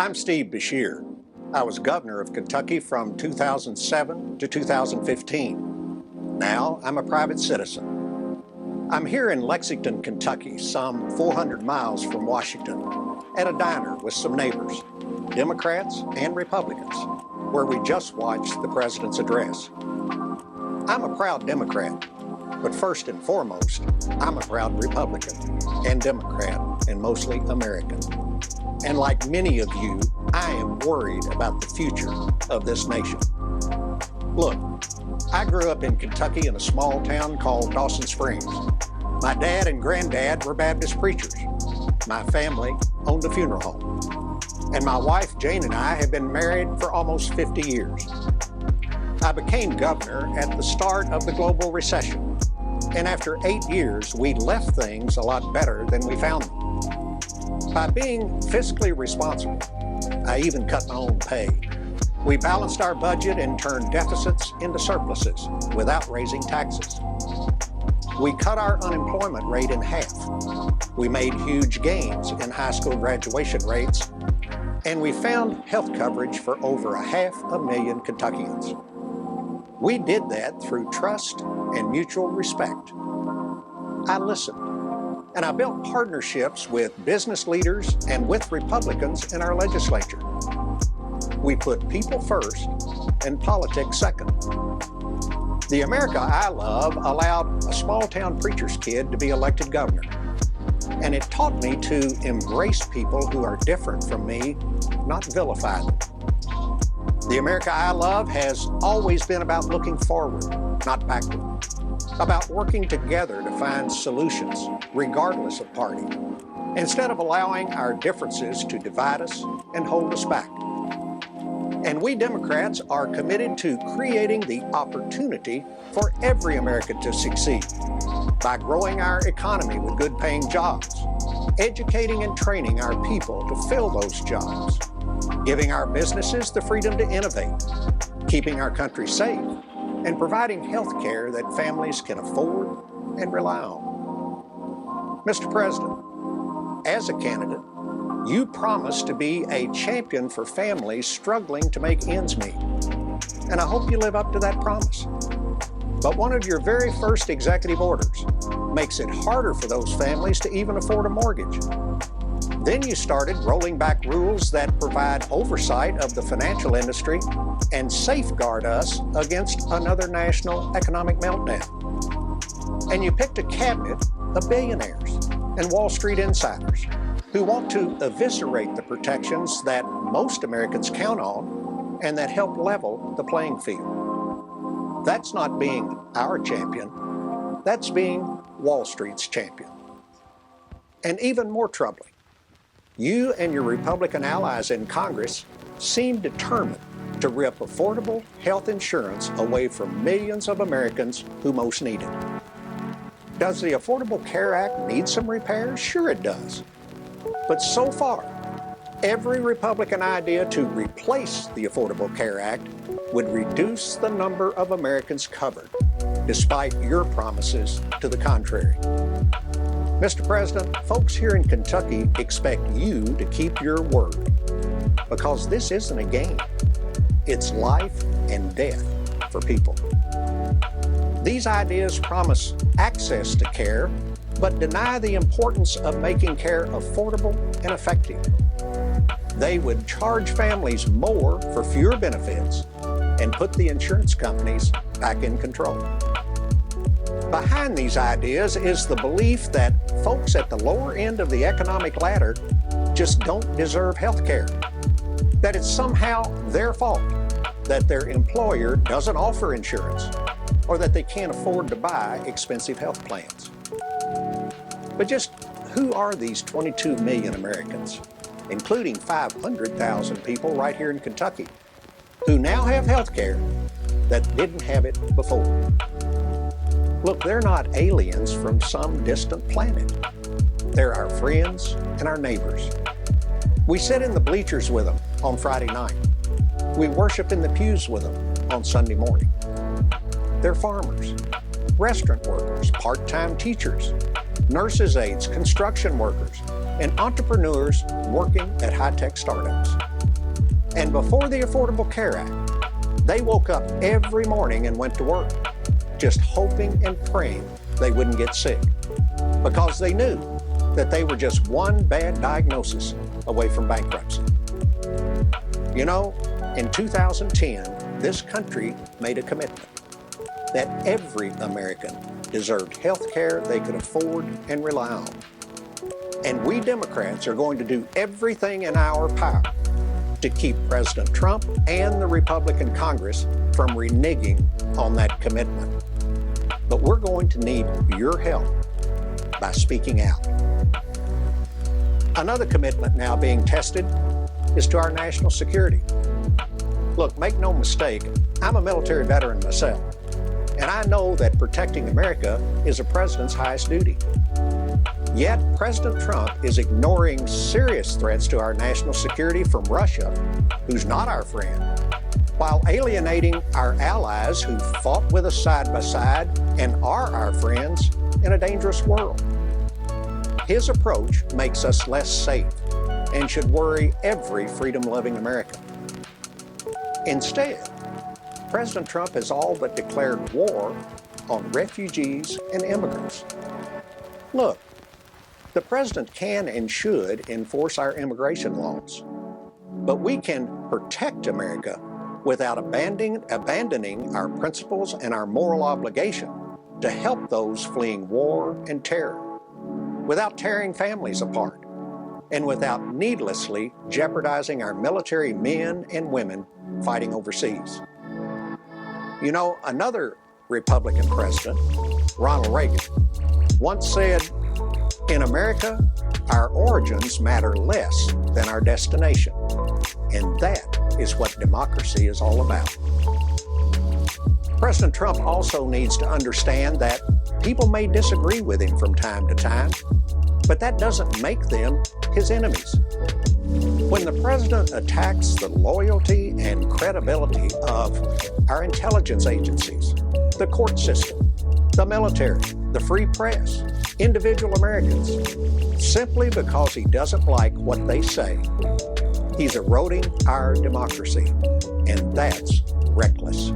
I'm Steve Beshear. I was governor of Kentucky from 2007 to 2015. Now I'm a private citizen. I'm here in Lexington, Kentucky, some 400 miles from Washington, at a diner with some neighbors, Democrats and Republicans, where we just watched the president's address. I'm a proud Democrat, but first and foremost, I'm a proud Republican and Democrat and mostly American. And like many of you, I am worried about the future of this nation. Look, I grew up in Kentucky in a small town called Dawson Springs. My dad and granddad were Baptist preachers. My family owned a funeral home. And my wife, Jane, and I have been married for almost 50 years. I became governor at the start of the global recession. And after 8 years, we left things a lot better than we found them. By being fiscally responsible, I even cut my own pay. We balanced our budget and turned deficits into surpluses without raising taxes. We cut our unemployment rate in half. We made huge gains in high school graduation rates, and we found health coverage for over 500,000 Kentuckians. We did that through trust and mutual respect. I listened, and I built partnerships with business leaders and with Republicans in our legislature. We put people first and politics second. The America I love allowed a small-town preacher's kid to be elected governor, and it taught me to embrace people who are different from me, not vilify them. The America I love has always been about looking forward, not backward, about working together to find solutions, regardless of party, instead of allowing our differences to divide us and hold us back. And we Democrats are committed to creating the opportunity for every American to succeed by growing our economy with good-paying jobs, educating and training our people to fill those jobs, giving our businesses the freedom to innovate, keeping our country safe, and providing health care that families can afford and rely on. Mr. President, as a candidate, you promised to be a champion for families struggling to make ends meet, and I hope you live up to that promise. But one of your very first executive orders makes it harder for those families to even afford a mortgage. Then you started rolling back rules that provide oversight of the financial industry and safeguard us against another national economic meltdown. And you picked a cabinet of billionaires and Wall Street insiders who want to eviscerate the protections that most Americans count on and that help level the playing field. That's not being our champion, that's being Wall Street's champion. And even more troubling, you and your Republican allies in Congress seem determined to rip affordable health insurance away from millions of Americans who most need it. Does the Affordable Care Act need some repairs? Sure it does. But so far, every Republican idea to replace the Affordable Care Act would reduce the number of Americans covered, despite your promises to the contrary. Mr. President, folks here in Kentucky expect you to keep your word, because this isn't a game. It's life and death for people. These ideas promise access to care, but deny the importance of making care affordable and effective. They would charge families more for fewer benefits and put the insurance companies back in control. Behind these ideas is the belief that folks at the lower end of the economic ladder just don't deserve health care, that it's somehow their fault that their employer doesn't offer insurance, or that they can't afford to buy expensive health plans. But just who are these 22 million Americans, including 500,000 people right here in Kentucky, who now have health care that didn't have it before? Look, they're not aliens from some distant planet. They're our friends and our neighbors. We sit in the bleachers with them on Friday night. We worship in the pews with them on Sunday morning. They're farmers, restaurant workers, part-time teachers, nurses' aides, construction workers, and entrepreneurs working at high-tech startups. And before the Affordable Care Act, they woke up every morning and went to work, just hoping and praying they wouldn't get sick, because they knew that they were just one bad diagnosis away from bankruptcy. You know, in 2010, this country made a commitment that every American deserved health care they could afford and rely on. And we Democrats are going to do everything in our power to keep President Trump and the Republican Congress from reneging on that commitment. But we're going to need your help by speaking out. Another commitment now being tested is to our national security. Look, make no mistake, I'm a military veteran myself, and I know that protecting America is a president's highest duty. Yet, President Trump is ignoring serious threats to our national security from Russia, who's not our friend, while alienating our allies who fought with us side by side and are our friends in a dangerous world. His approach makes us less safe and should worry every freedom-loving American. Instead, President Trump has all but declared war on refugees and immigrants. Look, the president can and should enforce our immigration laws, but we can protect America without abandoning our principles and our moral obligation to help those fleeing war and terror, without tearing families apart, and without needlessly jeopardizing our military men and women fighting overseas. You know, another Republican president, Ronald Reagan, once said, "In America, our origins matter less than our destination." And that is what democracy is all about. President Trump also needs to understand that people may disagree with him from time to time, but that doesn't make them his enemies. When the president attacks the loyalty and credibility of our intelligence agencies, the court system, the military, the free press, individual Americans, simply because he doesn't like what they say, he's eroding our democracy, and that's reckless.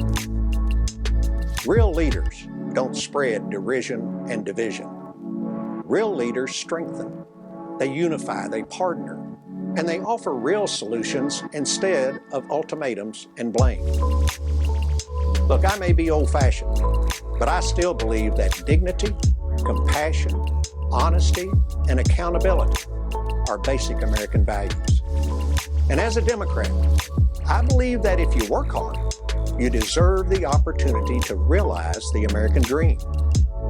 Real leaders don't spread derision and division. Real leaders strengthen, they unify, they partner, and they offer real solutions instead of ultimatums and blame. Look, I may be old-fashioned, but I still believe that dignity, compassion, honesty, and accountability are basic American values. And as a Democrat, I believe that if you work hard, you deserve the opportunity to realize the American dream,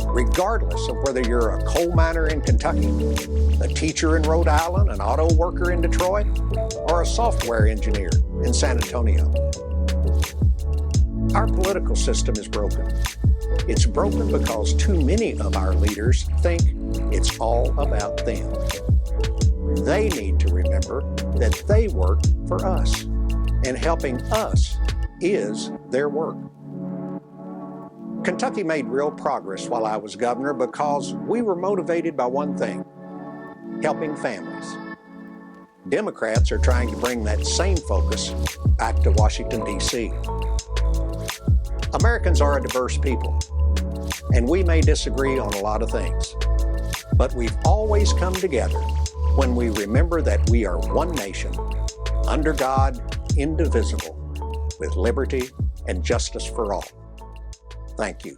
regardless of whether you're a coal miner in Kentucky, a teacher in Rhode Island, an auto worker in Detroit, or a software engineer in San Antonio. Our political system is broken. It's broken because too many of our leaders think it's all about them. They need to remember that they work for us, and helping us is their work. Kentucky made real progress while I was governor because we were motivated by one thing: helping families. Democrats are trying to bring that same focus back to Washington, D.C. Americans are a diverse people, and we may disagree on a lot of things, but we've always come together when we remember that we are one nation, under God, indivisible, with liberty and justice for all. Thank you.